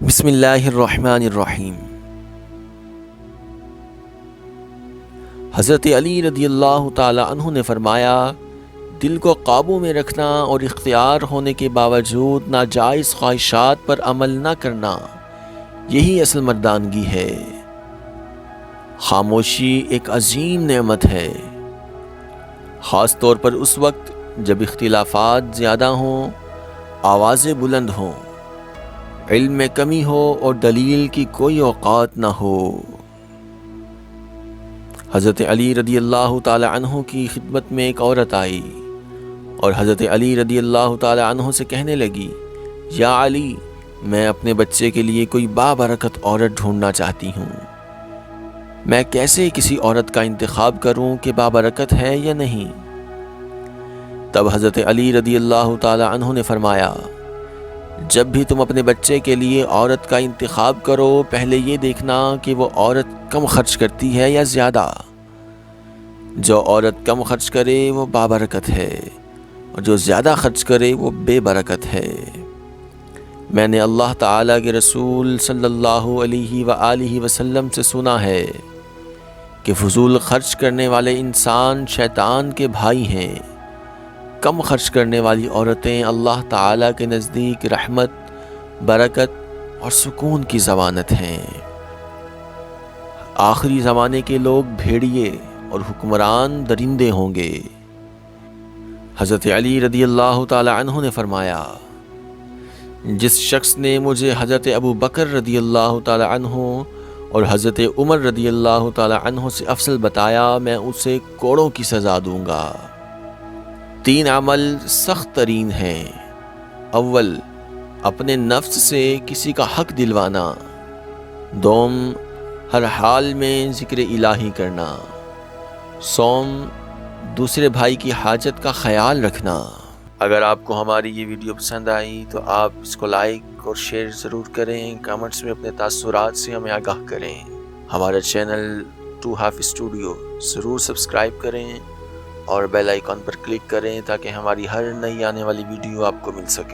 بسم اللہ الرحمن الرحیم۔ حضرت علی رضی اللہ تعالی عنہ نے فرمایا، دل کو قابو میں رکھنا اور اختیار ہونے کے باوجود ناجائز خواہشات پر عمل نہ کرنا، یہی اصل مردانگی ہے۔ خاموشی ایک عظیم نعمت ہے، خاص طور پر اس وقت جب اختلافات زیادہ ہوں، آوازیں بلند ہوں، علم میں کمی ہو اور دلیل کی کوئی اوقات نہ ہو۔ حضرت علی رضی اللہ تعالی عنہ کی خدمت میں ایک عورت آئی اور حضرت علی رضی اللہ تعالی عنہ سے کہنے لگی، یا علی، میں اپنے بچے کے لیے کوئی بابرکت عورت ڈھونڈنا چاہتی ہوں۔ میں کیسے کسی عورت کا انتخاب کروں کہ بابرکت ہے یا نہیں؟ تب حضرت علی رضی اللہ تعالی عنہ نے فرمایا، جب بھی تم اپنے بچے کے لیے عورت کا انتخاب کرو، پہلے یہ دیکھنا کہ وہ عورت کم خرچ کرتی ہے یا زیادہ۔ جو عورت کم خرچ کرے وہ بابرکت ہے، اور جو زیادہ خرچ کرے وہ بے برکت ہے۔ میں نے اللہ تعالیٰ کے رسول صلی اللہ علیہ وآلہ وسلم سے سنا ہے کہ فضول خرچ کرنے والے انسان شیطان کے بھائی ہیں۔ کم خرچ کرنے والی عورتیں اللہ تعالیٰ کے نزدیک رحمت، برکت اور سکون کی ضمانت ہیں۔ آخری زمانے کے لوگ بھیڑیے اور حکمران درندے ہوں گے۔ حضرت علی رضی اللہ تعالی عنہ نے فرمایا، جس شخص نے مجھے حضرت ابو بکر رضی اللہ تعالی عنہ اور حضرت عمر رضی اللہ تعالی عنہ سے افضل بتایا، میں اسے کوڑوں کی سزا دوں گا۔ 3 عمل سخت ترین ہیں۔ اول، اپنے نفس سے کسی کا حق دلوانا۔ دوم، ہر حال میں ذکر الہی کرنا۔ سوم، دوسرے بھائی کی حاجت کا خیال رکھنا۔ اگر آپ کو ہماری یہ ویڈیو پسند آئی تو آپ اس کو لائک اور شیئر ضرور کریں۔ کمنٹس میں اپنے تاثرات سے ہمیں آگاہ کریں۔ ہمارا چینل ٹو ہاف اسٹوڈیو ضرور سبسکرائب کریں اور بیل آئیکن پر کلک کریں تاکہ ہماری ہر نئی آنے والی ویڈیو آپ کو مل سکے۔